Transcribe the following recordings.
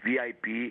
VIP,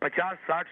50, 60,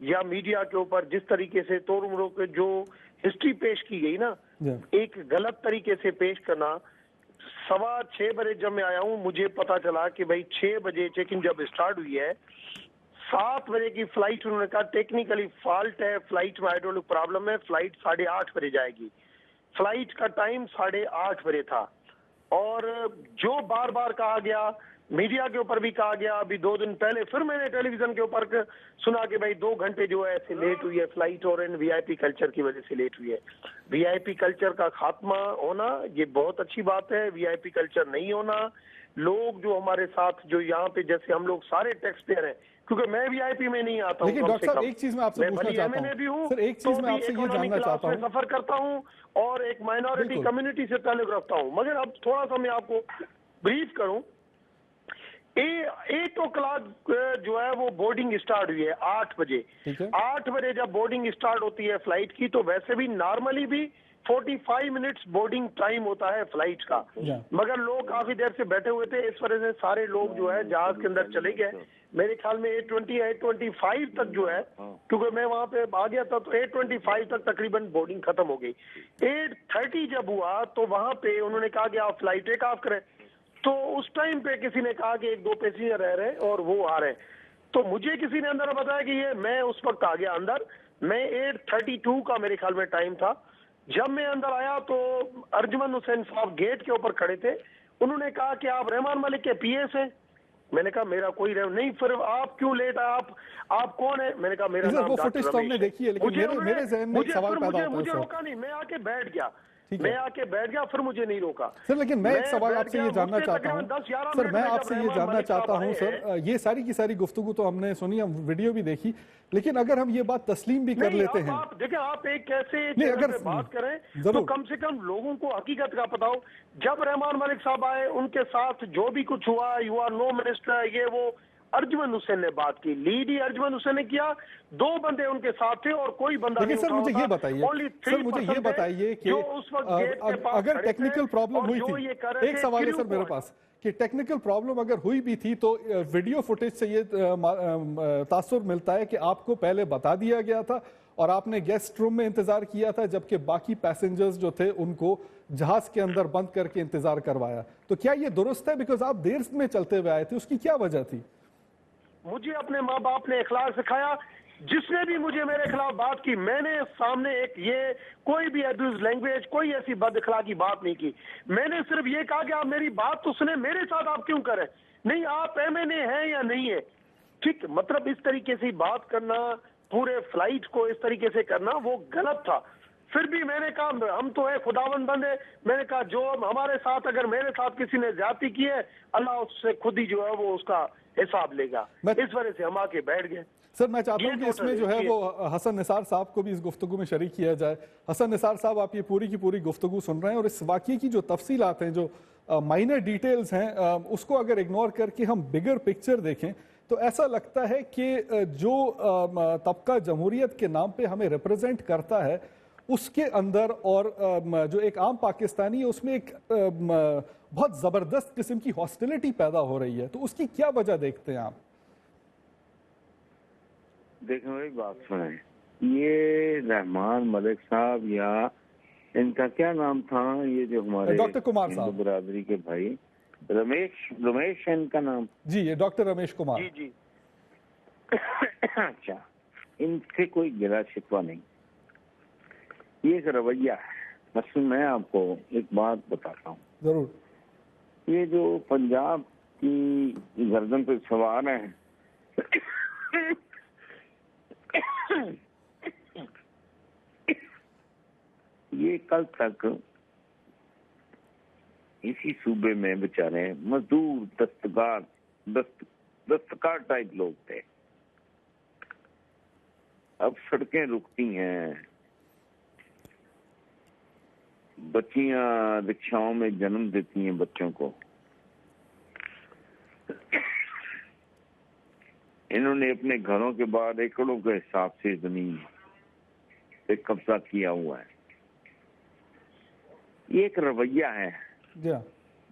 یا media کے اوپر جس طریقے سے توڑ کے جو ہسٹری پیش کی گئی نا، ایک غلط طریقے سے پیش کرنا. 6:15 بجے جب میں آیا ہوں مجھے پتا چلا کہ بھائی 6 بجے چیکنگ جب اسٹارٹ ہوئی ہے، 7 بجے کی فلائٹ انہوں نے کہا ٹیکنیکلی فالٹ ہے فلائٹ میں، ہائیڈرولک پرابلم ہے، فلائٹ 8:30 بجے جائے گی. فلائٹ کا ٹائم 8:30 بجے تھا. اور جو بار بار کہا گیا، میڈیا کے اوپر بھی کہا گیا، ابھی 2 دن پہلے پھر میں نے ٹیلی ویژن کے اوپر سنا کہ بھائی 2 گھنٹے جو ہے ایسے لیٹ ہوئی ہے فلائٹ، اور ان وی آئی پی کلچر کی وجہ سے لیٹ ہوئی ہے. وی آئی پی کلچر کا خاتمہ ہونا یہ بہت اچھی بات ہے. وی آئی پی کلچر نہیں ہونا، لوگ جو ہمارے ساتھ جو یہاں پہ جیسے ہم لوگ سارے ٹیکس پیئر ہیں، کیونکہ میں وی آئی پی میں نہیں آتا ہوں. لیکن ڈاکٹر صاحب ایک چیز میں آپ سے پوچھنا چاہتا ہوں سر، ایک چیز میں آپ سے یہ جاننا چاہتا ہوں، سفر کرتا ہوں اور ایک مائنورٹی کمیونٹی سے تعلق رکھتا ہوں. مگر اب تھوڑا سا میں آپ کو بریف کروں. 8 o'clock جو ہے وہ بورڈنگ اسٹارٹ ہوئی ہے 8 بجے. 8 بجے جب بورڈنگ اسٹارٹ ہوتی ہے فلائٹ کی تو ویسے بھی نارملی بھی 45 منٹس بورڈنگ ٹائم ہوتا ہے فلائٹ کا، مگر لوگ کافی دیر سے بیٹھے ہوئے تھے، اس وجہ سے سارے لوگ جو ہے جہاز کے اندر چلے گئے. میرے خیال میں 8:25 تک جو ہے، کیونکہ میں وہاں پہ آ گیا تھا، تو 8:25 تک تقریباً بورڈنگ ختم ہو گئی. 8:30 جب ہوا تو وہاں پہ انہوں نے کہا کہ آپ فلائٹ ٹیک آف کریں. تو اس ٹائم پہ کسی نے کہا کہ 1-2 پیسنجر رہ رہے اور وہ آ رہے ہیں. تو مجھے کسی نے اندر بتایا کہ یہ، میں اس وقت آ گیا اندر، میں 8:32 کا میرے خیال میں ٹائم تھا. جب میں اندر آیا تو ارجمن حسین صاحب گیٹ کے اوپر کھڑے تھے. انہوں نے کہا کہ آپ رحمان ملک کے پی ایس ہیں. میں نے کہا میرا کوئی نہیں. پھر آپ کیوں لیٹ آئے، آپ کون ہیں؟ میں نے کہا میرا نام ڈاکٹر رمیش ہے. مجھے روکا نہیں، میں آ کے بیٹھ گیا. پھر مجھے نہیں روکا. سر لیکن میں ایک سوال آپ سے یہ جاننا چاہتا ہوں سر، میں آپ سے یہ جاننا چاہتا ہوں سر، یہ ساری کی ساری گفتگو تو ہم نے سنی، ہم ویڈیو بھی دیکھی، لیکن اگر ہم یہ بات تسلیم بھی کر لیتے ہیں، دیکھیں آپ ایک کیسے اگر بات کریں تو کم سے کم لوگوں کو حقیقت کا پتا ہو. جب رحمان ملک صاحب آئے ان کے ساتھ جو بھی کچھ ہوا، یو آر نو منسٹر، یہ وہ، ارجمن حسین نے بات کی، لیڈ ہی ارجمن حسین نے کیا. 2 بندے ان کے ساتھ تھے اور کوئی بندہ نہیں. سر مجھے یہ بتائیے کہ اگر ٹیکنیکل پرابلم ہوئی تھی، ایک سوال ہے سر میرے پاس کہ ٹیکنیکل پرابلم اگر ہوئی بھی تھی تو ویڈیو فوٹیج سے یہ تاثر ملتا ہے کہ آپ کو پہلے بتا دیا گیا تھا اور آپ نے گیسٹ روم میں انتظار کیا تھا، جبکہ باقی پیسنجرز جو تھے ان کو جہاز کے اندر بند کر کے انتظار کروایا. تو کیا یہ درست ہے؟ بیکاز آپ دیر میں چلتے ہوئے آئے تھے، اس کی کیا وجہ تھی؟ مجھے اپنے ماں باپ نے اخلاق سکھایا. جس نے بھی مجھے میرے خلاف بات کی، میں نے سامنے یہ کوئی بھی ابیوز لینگویج، کوئی ایسی بد اخلاقی بات نہیں کی. میں نے صرف یہ کہا کہ آپ میری بات تو سنیں، میرے ساتھ آپ کیوں کریں؟ نہیں، آپ ایم این اے ہیں یا نہیں ہے؟ ٹھیک، مطلب اس طریقے سے بات کرنا، پورے فلائٹ کو اس طریقے سے کرنا وہ غلط تھا. پھر بھی میں نے کہا ہم تو ہے خداوند بندے. میں نے کہا جو ہمارے ساتھ، اگر میرے ساتھ کسی نے زیادتی کی ہے، اللہ اس سے خود ہی جو ہے وہ اس کا حساب لے گا. اس وجہ سے ہم آ کے بیٹھ گئے. سر میں چاہتا ہوں کہ اس میں جو ہے وہ حسن نثار صاحب کو بھی اس گفتگو میں شریک کیا جائے. حسن نثار صاحب، آپ یہ پوری کی پوری گفتگو سن رہے ہیں اور اس واقعے کی جو تفصیلات ہیں، جو مائنر ڈیٹیلز ہیں، اس کو اگر اگنور کر کے ہم بگر پکچر دیکھیں تو ایسا لگتا ہے کہ جو طبقہ جمہوریت کے نام پہ ہمیں ریپرزینٹ کرتا ہے، اس کے اندر اور جو ایک عام پاکستانی ہے، اس میں ایک بہت زبردست قسم کی ہاسٹیلٹی پیدا ہو رہی ہے. تو اس کی کیا وجہ دیکھتے ہیں آپ؟ دیکھیں ایک بات سنیں، یہ رحمان ملک صاحب یا ان کا کیا نام تھا، یہ جو ہمارے ڈاکٹر کمار صاحب، برادری کے بھائی، رمیش ہے ان کا نام؟ جی، یہ ڈاکٹر رمیش کمار. جی. اچھا، ان سے کوئی گلا شکوہ نہیں، یہ ایک رویہ ہے. مثلا میں آپ کو ایک بات بتاتا ہوں. ضرور. یہ جو پنجاب کی گردن پہ سوار ہیں، یہ کل تک اسی صوبے میں بیچارے مزدور دستکار ٹائپ لوگ تھے. اب سڑکیں رکتی ہیں، بچیاں رکشاؤں میں جنم دیتی ہیں بچوں کو. انہوں نے اپنے گھروں کے بعد ایکڑوں کے حساب سے زمین پہ قبضہ کیا ہوا ہے. یہ ایک رویہ ہے.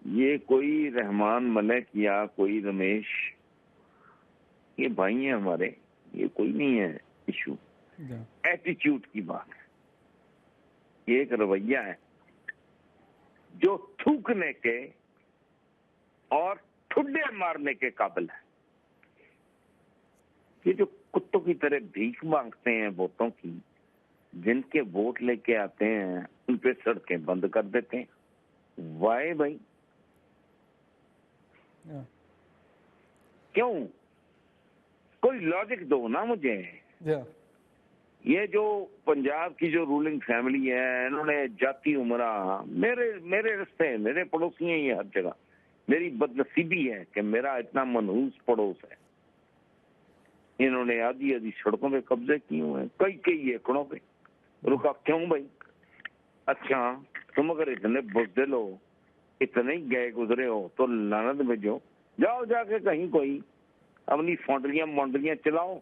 یہ کوئی رحمان ملک یا کوئی رمیش، یہ بھائی ہیں ہمارے، یہ کوئی نہیں ہے. ایشو، ایٹیچیوڈ کی بات ہے. یہ ایک رویہ ہے جو تھوکنے کے اور ٹھڈے مارنے کے قابل ہے. یہ جو کتوں کی طرح بھیک مانگتے ہیں ووٹوں کی، جن کے ووٹ لے کے آتے ہیں ان پہ سڑکیں بند کر دیتے ہیں. وائے بھائی کیوں؟ کوئی لاجک دو نا مجھے. یہ جو پنجاب کی جو رولنگ فیملی ہے، انہوں نے جاتی عمرہ، میرے رشتے، میرے پڑوسی ہیں یہ ہر جگہ. میری بدنصیبی ہے کہ میرا اتنا منحوس پڑوس ہے. انہوں نے آدھی سڑکوں پہ قبضے کیے ہوئے ہیں، کئی ایکڑوں پہ. رکا کیوں بھائی؟ اچھا تم اگر اتنے بزدل ہو، اتنے ہی گئے گزرے ہو تو لعنت بھیجو، جاؤ جا کے کہیں کوئی اپنی فونڈریاں چلاؤ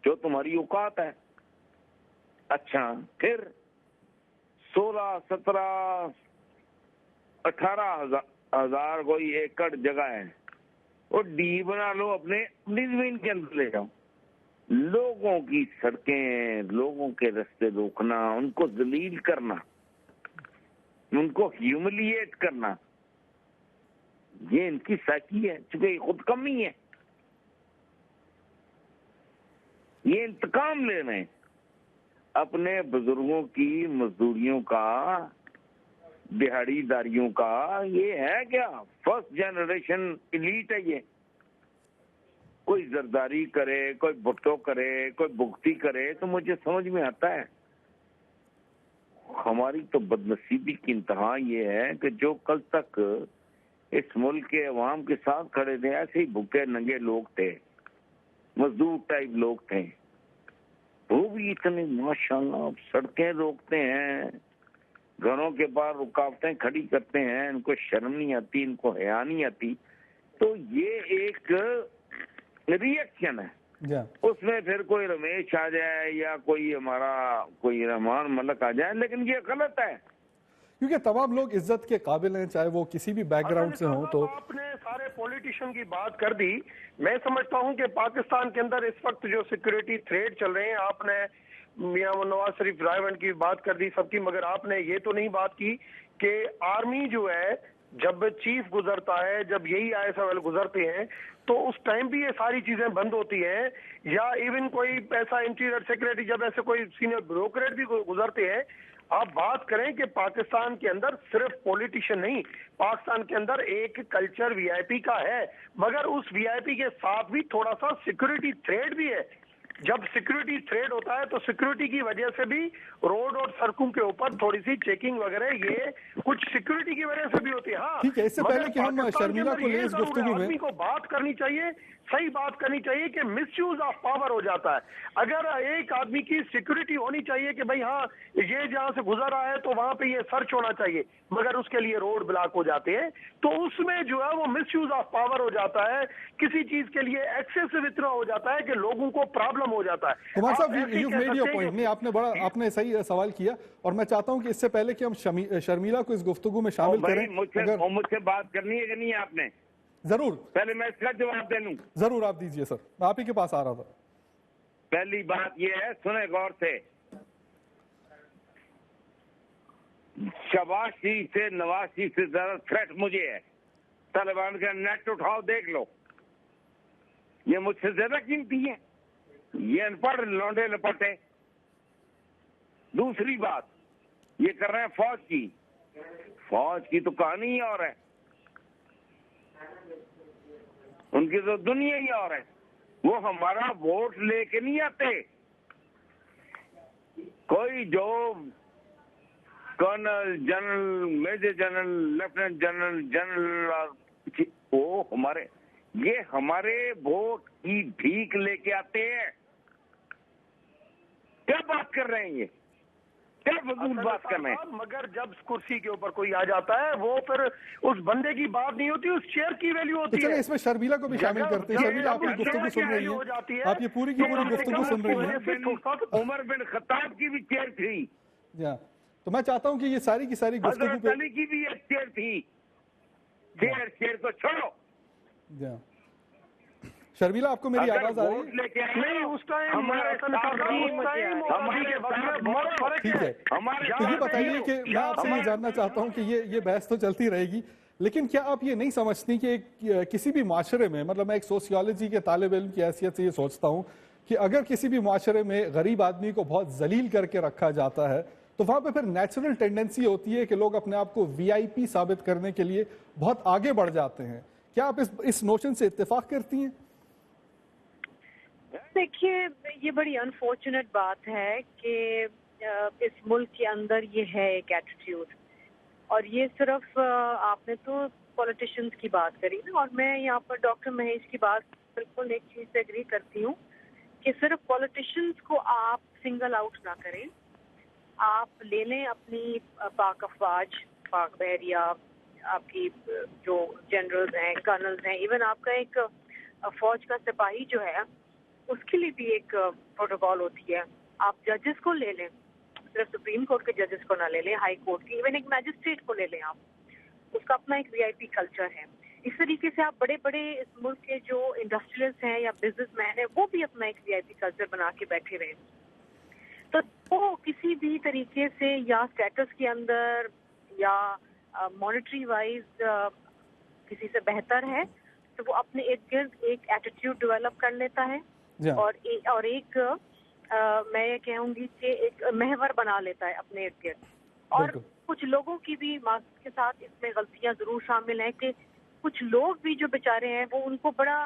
جو تمہاری اوقات ہے. اچھا پھر 16 17 18 ہزار کوئی ایکڑ جگہ ہے، وہ ڈی بنا لو، اپنی زمین کے اندر لے جاؤ. لوگوں کی سڑکیں، لوگوں کے رستے روکنا، ان کو ذلیل کرنا، ان کو ہیوملیٹ کرنا، یہ ان کی سائیکی ہے. چونکہ یہ خود کمی ہے، یہ انتقام لے رہے ہیں اپنے بزرگوں کی مزدوریوں کا، دہاڑی داریوں کا. یہ ہے کیا؟ فرسٹ جنریشن ایلیٹ ہے. یہ کوئی زرداری کرے، کوئی بھٹو کرے، کوئی بھگتی کرے تو مجھے سمجھ میں آتا ہے. ہماری تو بدنصیبی کی انتہا یہ ہے کہ جو کل تک اس ملک کے عوام کے ساتھ کھڑے تھے، ایسے ہی بھوکے ننگے لوگ تھے، مزدور ٹائپ لوگ تھے، وہ بھی اتنے ماشاءاللہ سڑکیں روکتے ہیں، گھروں کے باہر رکاوٹیں کھڑی کرتے ہیں. ان کو شرم نہیں آتی، ان کو حیا نہیں آتی. تو یہ ایک ری ایکشن ہے. اس میں پھر کوئی رمیش آ جائے یا کوئی ہمارا کوئی رحمان ملک آ جائے، لیکن یہ غلط ہے. کیونکہ تمام لوگ عزت کے قابل ہیں، چاہے وہ کسی بھی بیک گراؤنڈ سے ہوں. تو آپ نے سارے پولیٹیشین کی بات کر دی. میں سمجھتا ہوں کہ پاکستان کے اندر اس وقت جو سیکورٹی تھریٹ چل رہے ہیں، آپ نے میاں نواز شریف رائیونٹ کی بات کر دی سب کی، مگر آپ نے یہ تو نہیں بات کی کہ آرمی جو ہے جب چیف گزرتا ہے، جب یہی ISFL گزرتے ہیں تو اس ٹائم بھی یہ ساری چیزیں بند ہوتی ہیں. یا ایون کوئی ایسا انٹیریئر سیکریٹری، جب ایسے کوئی سینئر بیوروکریٹ بھی گزرتے ہیں. آپ بات کریں کہ پاکستان کے اندر صرف پولیٹیشین نہیں، پاکستان کے اندر ایک کلچر VIP کا ہے، مگر اس VIP کے ساتھ بھی تھوڑا سا سیکورٹی تھریٹ بھی ہے. جب سیکورٹی تھریٹ ہوتا ہے تو سیکورٹی کی وجہ سے بھی روڈ اور سڑکوں کے اوپر تھوڑی سی چیکنگ وغیرہ یہ کچھ سیکورٹی کی وجہ سے بھی ہوتی ہے. ہاں ٹھیک ہے، اس سے پہلے کہ ہم شرمیلا کو لیں اس گفتگو میں، آدمی کو بات کرنی چاہیے، صحیح بات کرنی چاہیے کہ مس یوز آف پاور ہو جاتا ہے. اگر ایک آدمی کی سیکورٹی ہونی چاہیے کہ بھائی ہاں یہ جہاں سے گزر رہا ہے تو وہاں پہ یہ سرچ ہونا چاہیے، مگر اس کے لیے روڈ بلاک ہو جاتے ہیں، تو اس میں جو ہے وہ مس یوز آف پاور ہو جاتا ہے. کسی چیز کے لیے ایکسیسو اتنا ہو جاتا ہے کہ لوگوں کو پرابلم ہو جاتا ہے. کمار صاحب یو میڈ یور پوائنٹ. نہیں، آپ نے صحیح سوال کیا، اور میں چاہتا ہوں کہ اس سے پہلے کہ ہم شرمیلا کو اس گفتگو میں شامل کریں، مجھ سے بات کرنی ہے کہ نہیں آپ نے؟ ضرور، پہلے میں اس کا جواب دے لوں. ضرور آپ دیجئے سر، میں آپ ہی کے پاس آ رہا تھا. پہلی بات یہ ہے، سنیں غور سے، شہباز شریف سے، نواز شریف سے زیادہ تھریٹ مجھے ہے. طالبان کا نیٹ اٹھاؤ دیکھ لو، یہ مجھ سے زیادہ قیمتی ہے. یہ ان پڑھ لونڈے لپٹے. دوسری بات، یہ کر رہے ہیں فوج کی تو کہانی ہی اور ہے، ان کی تو دنیا ہی اور ہے. وہ ہمارا ووٹ لے کے نہیں آتے. کوئی جو colonel, general, major general, lieutenant general, general, وہ ہمارے ووٹ کی بھیک لے کے آتے ہیں. کیا بات کر رہے ہیں یہ؟ کیا فضول بات کر رہے ہیں؟ مگر جب کرسی کے اوپر کوئی آ جاتا ہے وہ پھر اس بندے کی بات نہیں ہوتی، اس چیئر کی ویلیو ہوتی ہے. اس میں شرمیلا کو بھی شامل کرتے ہیں. شرمیلا آپ کی گفتگو سن رہی ہیں، آپ یہ پوری کی پوری گفتگو سن رہی ہیں. عمر بن خطاب کی بھی چیئر تھی. تو میں چاہتا ہوں کہ یہ ساری کی ساری گفتگو حضرت علی کی بھی ایک چیئر تھی. چیئر کو چھوڑو. شرمیلا آپ کو میری آواز آ رہی ہے؟ نہیں اس ٹائم ٹھیک ہے، تو یہ بتائیے کہ میں آپ سے یہ جاننا چاہتا ہوں کہ یہ بحث تو چلتی رہے گی، لیکن کیا آپ یہ نہیں سمجھتی کہ کسی بھی معاشرے میں، مطلب میں ایک سوسیالوجی کے طالب علم کی حیثیت سے یہ سوچتا ہوں کہ اگر کسی بھی معاشرے میں غریب آدمی کو بہت ذلیل کر کے رکھا جاتا ہے تو وہاں پہ پھر نیچرل ٹینڈنسی ہوتی ہے کہ لوگ اپنے آپ کو وی آئی پی ثابت کرنے کے لیے بہت آگے بڑھ جاتے ہیں. کیا آپ اس نوشن سے اتفاق کرتی ہیں؟ دیکھیے یہ بڑی انفارچونیٹ بات ہے کہ اس ملک کے اندر یہ ہے ایک ایٹیٹیوڈ، اور یہ صرف آپ نے تو پولیٹیشنز کی بات کری نا، اور میں یہاں پر ڈاکٹر مہیش کی بات بالکل ایک چیز سے اگری کرتی ہوں کہ صرف پولیٹیشنز کو آپ سنگل آؤٹ نہ کریں. آپ لے لیں اپنی پاک افواج، پاک بحریہ، آپ کی جو جنرلز ہیں، کرنلز ہیں، ایون آپ کا ایک فوج کا سپاہی جو ہے اس کے لیے بھی ایک پروٹوکول ہوتی ہے. آپ ججز کو لے لیں، صرف سپریم کورٹ کے ججز کو نہ لے لیں، ہائی کورٹ کی، ایون ایک میجسٹریٹ کو لے لیں، آپ اس کا اپنا ایک وی آئی پی کلچر ہے. اس طریقے سے آپ بڑے بڑے اس ملک کے جو انڈسٹریلسٹ ہیں یا بزنس مین ہیں وہ بھی اپنا ایک وی آئی پی کلچر بنا کے بیٹھے رہے. تو وہ کسی بھی طریقے سے یا اسٹیٹس کے اندر یا مانیٹری وائز کسی سے بہتر ہے تو وہ اپنے ارد گرد ایک ایٹیٹیوڈ ڈیولپ کر لیتا ہے اور ایک میں یہ کہوں گی کہ ایک محور بنا لیتا ہے اپنے ارد گرد. اور کچھ لوگوں کی بھی معذرت کے ساتھ اس میں غلطیاں ضرور شامل ہیں کہ کچھ لوگ بھی جو بیچارے ہیں وہ ان کو بڑا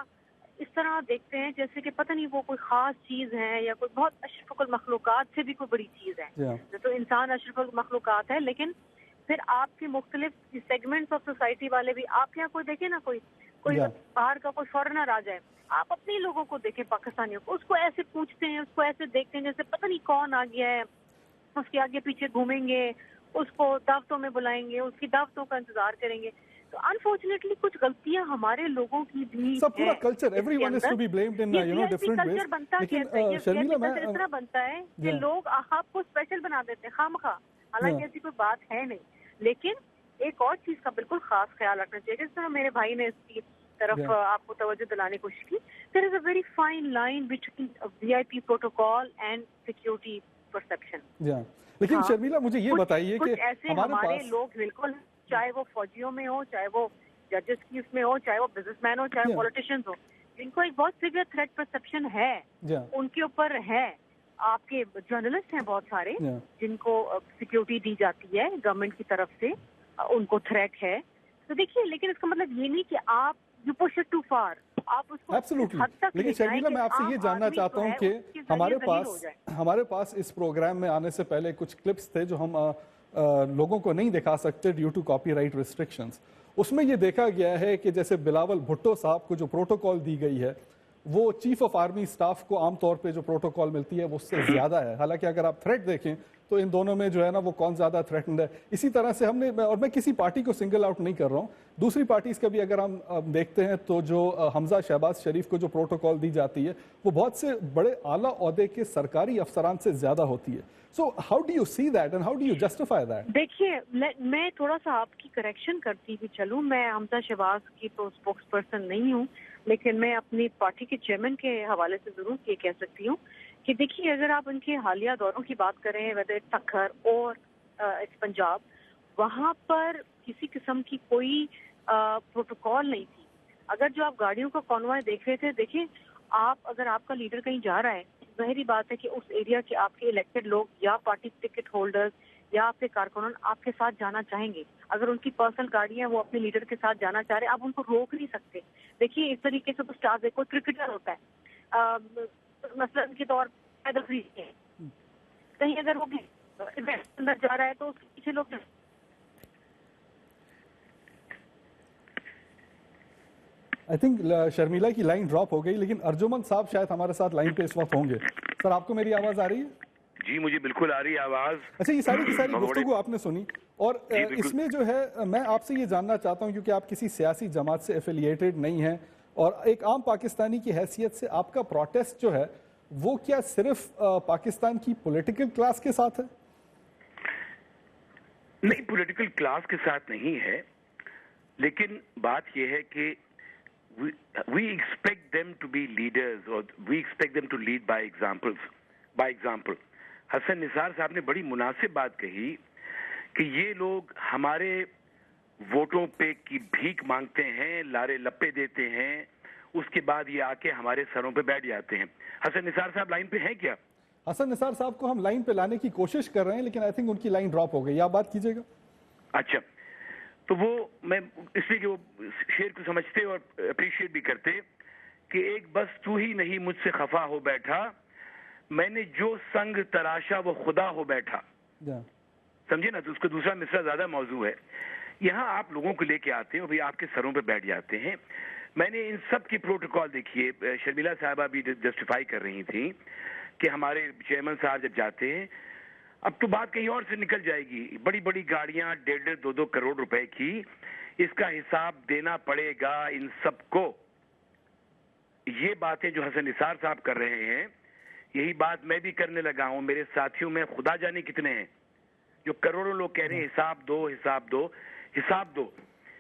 اس طرح دیکھتے ہیں جیسے کہ پتہ نہیں وہ کوئی خاص چیز ہے یا کوئی بہت اشرف المخلوقات سے بھی کوئی بڑی چیز ہے. تو انسان اشرف المخلوقات ہے، لیکن پھر آپ کے مختلف سیگمنٹس آف سوسائٹی والے بھی، آپ یہاں کوئی دیکھیں نا، کوئی باہر کا کوئی فارنر آ جائے، آپ اپنے لوگوں کو دیکھیں پاکستانیوں کو، اس کو ایسے پوچھتے ہیں، اس کو ایسے دیکھتے ہیں جیسے پتہ نہیں کون آ گیا ہے، اس کے آگے پیچھے گھومیں گے، اس کو دعوتوں میں بلائیں گے، اس کی دعوتوں کا انتظار کریں گے. تو انفارچونیٹلی کچھ غلطیاں ہمارے لوگوں کی بھی سب پورا culture everyone is to be blamed in different ways. لیکن شرمیلا میں اس طرح بنتا ہے کہ لوگ آپ کو اسپیشل بنا دیتے ہیں خامخواہ، حالانکہ ایسی کوئی بات ہے نہیں. لیکن ایک اور چیز کا بالکل خاص خیال رکھنا چاہیے، جس طرح میرے بھائی نے اس کی طرف آپ کو توجہ دلانے کی کوشش کی. There is a very fine line between V I P protocol and security perception. لیکن شرمیلا مجھے یہ بتائیے کہ ایسے ہمارے لوگ بالکل، چاہے وہ فوجیوں میں ہو، چاہے وہ ججز کی اس میں ہو، چاہے وہ بزنس مین ہو، چاہے پولیٹیشنز ہو، جن کو ایک بہت سیویئر تھریٹ پرسپشن ہے، ان کے اوپر ہے. آپ کے جرنلسٹ ہیں بہت سارے جن کو سیکورٹی دی جاتی ہے گورنمنٹ کی طرف سے، ان کو تھریٹ ہے. تو دیکھیے، لیکن اس کا مطلب یہ نہیں کہ آپ you push it too far, آپ اس کو حد تک. لیکن شرمیلا میں آپ سے یہ جاننا چاہتا ہوں کہ ہمارے پاس اس پروگرام میں آنے سے پہلے کچھ کلپس تھے جو ہم لوگوں کو نہیں دکھا سکتے due to copyright restrictions. اس میں یہ دیکھا گیا ہے کہ جیسے بلاول بھٹو صاحب کو جو پروٹوکال دی گئی ہے وہ چیف آف آرمی اسٹاف کو عام طور پہ جو پروٹوکال ملتی ہے وہ اس سے زیادہ ہے. حالانکہ اگر آپ تھریٹ دیکھیں تو ان دونوں میں جو ہے نا وہ کون زیادہ تھریٹنڈ ہے. اسی طرح سے ہم نے، اور میں کسی پارٹی کو سنگل آؤٹ نہیں کر رہا ہوں، دوسری پارٹیز کا بھی اگر ہم دیکھتے ہیں تو جو حمزہ شہباز شریف کو جو پروٹوکال دی جاتی ہے وہ بہت سے بڑے اعلیٰ عہدے کے سرکاری افسران سے زیادہ ہوتی ہے. So how do you see that and how do you justify that? دیکھیے، میں تھوڑا سا آپ کی کریکشن کرتی بھی چلوں، میں حمزہ شہباز کی تو اسپوکس پرسن نہیں ہوں، لیکن میں اپنی پارٹی کے چیئرمین کے حوالے سے ضرور یہ کہہ سکتی ہوں کہ دیکھیے، اگر آپ ان کے حالیہ دوروں کی بات کریں، ویدر تکھر اور پنجاب، وہاں پر کسی قسم کی کوئی پروٹوکال نہیں تھی. اگر جو آپ گاڑیوں کا کانوائے دیکھ رہے تھے، دیکھیں آپ، اگر آپ کا لیڈر کہیں جا رہا ہے، ظاہری بات ہے کہ اس ایریا کے آپ کے الیکٹڈ لوگ یا پارٹی ٹکٹ ہولڈرز یا آپ کے کارکنان آپ کے ساتھ جانا چاہیں گے. اگر ان کی پرسنل گاڑی ہے، وہ اپنے لیڈر کے ساتھ جانا چاہ رہے ہیں، آپ ان کو روک نہیں سکتے. دیکھیے، اس طریقے سے تو اسٹار دیکھو، کرکٹر ہوتا ہے مثلاً کے طور پیدل فری ہے، کہیں اگر وہ اندر جا رہا ہے تو اس کے پیچھے لوگ. آئی تھنک شرمیلا کی لائن ڈراپ ہو گئی، لیکن ارجمن صاحب شاید ہمارے ساتھ لائن پہ اس وقت ہوں گے. سر، آپ کو میری آواز آ رہی ہے؟ جی، مجھے بالکل آ رہی ہے آواز. اچھا، یہ ساری کی ساری گفتگو آپ نے سنی، اور اس میں جو ہے میں آپ سے یہ جاننا چاہتا ہوں، کیونکہ آپ کسی سیاسی جماعت سے ایفیلیٹڈ نہیں ہیں اور ایک عام پاکستانی کی حیثیت سے آپ کا پروٹیسٹ جو ہے وہ کیا صرف پاکستان کی پولیٹیکل کلاس کے ساتھ ہے؟ نہیں، پولیٹیکل کلاس کے ساتھ نہیں ہے، لیکن بات یہ ہے کہ we expect them to be leaders, or we expect them to lead by example. حسن نثار صاحب نے بڑی مناسب بات کہی کہ یہ لوگ ہمارے ووٹوں پہ کی بھیک مانگتے ہیں, لارے لپے دیتے ہیں, اس کے بعد یہ آ کے ہمارے سروں پہ بیٹھ جاتے ہیں. حسن نثار صاحب لائن پہ ہیں کیا؟ حسن نثار صاحب کو ہم لائن پہ لانے کی کوشش کر رہے ہیں, لیکن آئی تھنک ان کی لائن ڈراپ ہو گئی. آپ بات کیجئے گا. اچھا, تو وہ میں اس لیے کہ وہ شعر کو سمجھتے اور اپریشیٹ بھی کرتے کہ ایک بس تو ہی نہیں مجھ سے خفا ہو بیٹھا, میں نے جو سنگ تراشا وہ خدا ہو بیٹھا. سمجھے نا, تو اس کا دوسرا مصرع زیادہ موضوع ہے. یہاں آپ لوگوں کو لے کے آتے ہیں اور آپ کے سروں پہ بیٹھ جاتے ہیں. میں نے ان سب کی پروٹوکال دیکھیے, شرمیلا صاحبہ بھی جسٹیفائی کر رہی تھیں کہ ہمارے چیئرمین صاحب جب جاتے ہیں, اب تو بات کہیں اور سے نکل جائے گی, بڑی بڑی گاڑیاں 1.5-2 کروڑ روپے کی, اس کا حساب دینا پڑے گا ان سب کو. یہ باتیں جو حسن نثار صاحب کر رہے ہیں, یہی بات میں بھی کرنے لگا ہوں. میرے ساتھیوں میں خدا جانے کتنے ہیں جو کروڑوں لوگ کہہ رہے ہیں حساب دو حساب دو حساب دو,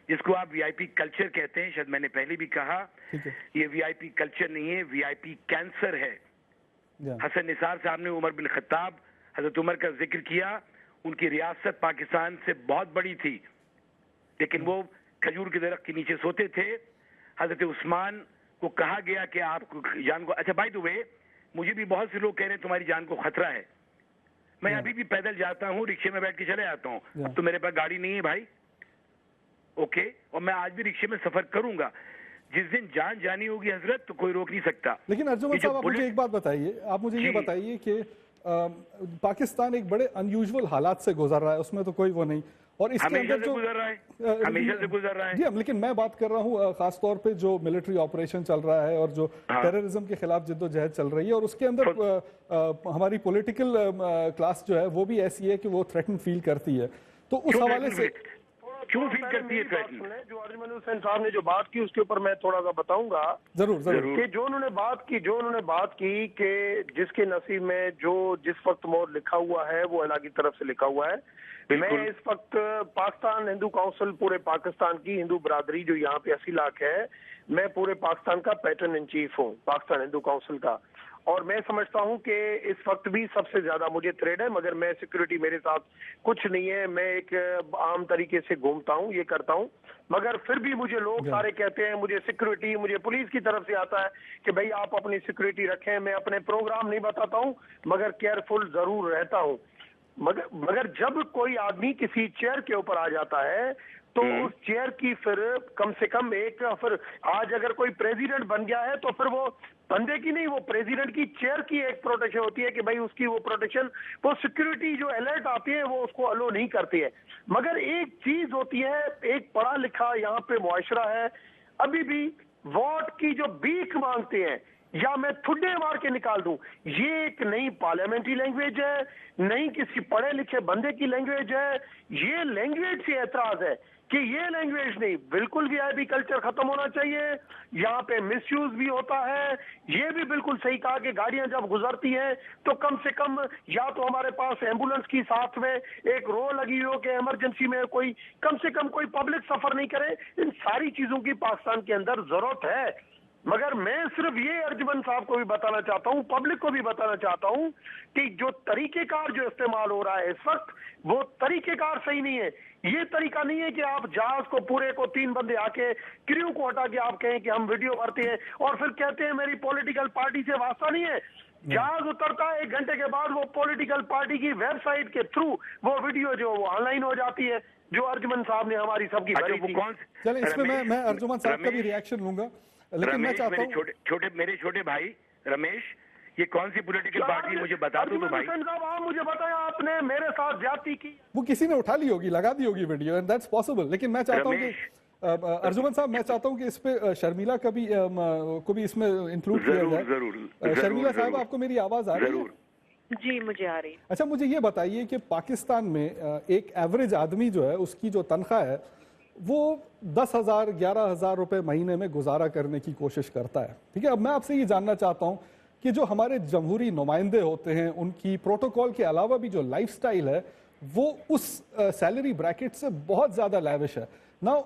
جس کو آپ وی آئی پی کلچر کہتے ہیں. شاید میں نے پہلے بھی کہا, یہ وی آئی پی کلچر نہیں ہے, وی آئی پی کینسر ہے. حسن نثار صاحب نے عمر بن خطاب, حضرت عمر کا ذکر کیا. ان کی ریاست پاکستان سے بہت بڑی تھی, لیکن وہ کھجور کے درخت کے نیچے سوتے تھے. حضرت عثمان کو کہا گیا کہ آپ کو جان کو, اچھا بائی دو وے, مجھے بھی بہت سے لوگ کہہ رہے ہیں تمہاری جان کو خطرہ ہے. میں ابھی بھی پیدل جاتا ہوں, رکشے میں بیٹھ کے چلے آتا ہوں. اب تو میرے پاس گاڑی نہیں ہے بھائی, اوکے, اور میں آج بھی رکشے میں سفر کروں گا. جس دن جان جانی ہوگی حضرت تو کوئی روک نہیں سکتا. لیکن ارجمن صاحب آپ مجھے ایک بات بتائیے, آپ مجھے یہ بتائیے کہ پاکستان ایک بڑے انیوژول حالات سے گزر رہا ہے, اس میں تو کوئی وہ نہیں, اور اس کے اندر جو ہمیشہ سے گزر رہا ہے. جی, لیکن میں بات کر رہا ہوں خاص طور پہ جو ملٹری آپریشن چل رہا ہے اور جو ٹیررزم کے خلاف جد و جہد چل رہی ہے, اور اس کے اندر ہماری پولیٹیکل کلاس جو ہے وہ بھی ایسی ہے کہ وہ تھریٹن فیل کرتی ہے. تو اس حوالے سے کیوں فیل کرتی ہے تھریٹن؟ جو ارجمن حسین صاحب نے جو بات کی اس کے اوپر میں تھوڑا سا بتاؤں گا. ضرور. کہ جو انہوں نے بات کی کہ جس کے نصیب میں جو جس وقت مور لکھا ہوا ہے وہ اللہ کی طرف سے لکھا ہوا ہے. میں اس وقت پاکستان ہندو کونسل, پورے پاکستان کی ہندو برادری جو یہاں پہ 80 لاکھ ہے, میں پورے پاکستان کا پیٹرن ان چیف ہوں پاکستان ہندو کونسل کا, اور میں سمجھتا ہوں کہ اس وقت بھی سب سے زیادہ مجھے تھریٹ ہے, مگر میں سیکورٹی میرے ساتھ کچھ نہیں ہے, میں ایک عام طریقے سے گھومتا ہوں, یہ کرتا ہوں, مگر پھر بھی مجھے لوگ سارے کہتے ہیں مجھے سیکورٹی, مجھے پولیس کی طرف سے آتا ہے کہ بھئی آپ اپنی سیکورٹی رکھیں. میں اپنے پروگرام نہیں بتاتا ہوں مگر کیئرفل ضرور رہتا ہوں. مگر جب کوئی آدمی کسی چیئر کے اوپر آ جاتا ہے تو اس چیئر کی پھر کم سے کم ایک, پھر آج اگر کوئی پریزیڈنٹ بن گیا ہے تو پھر وہ بندے کی نہیں, وہ پریزیڈنٹ کی چیئر کی ایک پروٹیکشن ہوتی ہے کہ بھئی اس کی وہ پروٹیکشن, وہ سیکورٹی جو الرٹ آتی ہے وہ اس کو الو نہیں کرتی ہے. مگر ایک چیز ہوتی ہے, ایک پڑھا لکھا یہاں پہ معاشرہ ہے, ابھی بھی ووٹ کی جو بھیک مانگتے ہیں یا میں تھڈے مار کے نکال دوں, یہ ایک نئی پارلیمنٹری لینگویج ہے, نہیں کسی پڑھے لکھے بندے کی لینگویج ہے. یہ لینگویج سے اعتراض ہے کہ یہ لینگویج نہیں, بالکل بھی آئی بی کلچر ختم ہونا چاہیے. یہاں پہ مس یوز بھی ہوتا ہے. یہ بھی بالکل صحیح کہا کہ گاڑیاں جب گزرتی ہیں تو کم سے کم یا تو ہمارے پاس ایمبولنس کی ساتھ میں ایک رو لگی ہو کہ ایمرجنسی میں کوئی کم سے کم کوئی پبلک سفر نہیں کرے. ان ساری چیزوں کی پاکستان کے اندر ضرورت ہے. مگر میں صرف یہ ارجمن صاحب کو بھی بتانا چاہتا ہوں, پبلک کو بھی بتانا چاہتا ہوں کہ جو طریقہ کار جو استعمال ہو رہا ہے اس وقت وہ طریقہ کار صحیح نہیں ہے. یہ طریقہ نہیں ہے کہ آپ جہاز کو پورے کو 3 بندے آ کے کریو کو ہٹا کے آپ کہیں کہ ہم ویڈیو کرتے ہیں اور پھر کہتے ہیں میری پولیٹیکل پارٹی سے واسطہ نہیں ہے. جہاز اترتا ہے 1 گھنٹے کے بعد وہ پولیٹیکل پارٹی کی ویب سائٹ کے تھرو وہ ویڈیو جو وہ آن لائن ہو جاتی ہے, جو ارجمن صاحب نے ہماری سب کی بھری تھی. چلیں اس میں میں ارجمن صاحب کا بھی ریاکشن لوں گا, لیکن میں چاہتا ہوں میرے چھوٹے بھائی رمیش, یہ کون سی پولیٹیکل پارٹی مجھے بتا دو تو بھائی. آپ مجھے بتائیں آپ نے میرے ساتھ زیادتی کی, وہ کسی نے اٹھا لی ہوگی, لگا دی ہوگی ویڈیو, اینڈ دیٹس پاسبل. لیکن میں چاہتا ہوں کہ ارجمن صاحب, میں چاہتا ہوں کہ اس پہ شرمیلا کو بھی اس میں انکلوڈ کیا جائے. شرمیلا صاحب, آپ کو میری آواز آ رہی ہے؟ جی مجھے آ رہی ہے. اچھا, مجھے یہ بتائیے کہ پاکستان میں ایک ایوریج آدمی جو ہے اس کی جو تنخواہ ہے وہ 10,000 11,000 روپے مہینے میں گزارا کرنے کی کوشش کرتا ہے. ٹھیک ہے, اب میں آپ سے یہ جاننا چاہتا ہوں کہ جو ہمارے جمہوری نمائندے ہوتے ہیں ان کی پروٹوکول کے علاوہ بھی جو لائف سٹائل ہے وہ اس سیلری بریکٹ سے بہت زیادہ لیوش ہے. Now,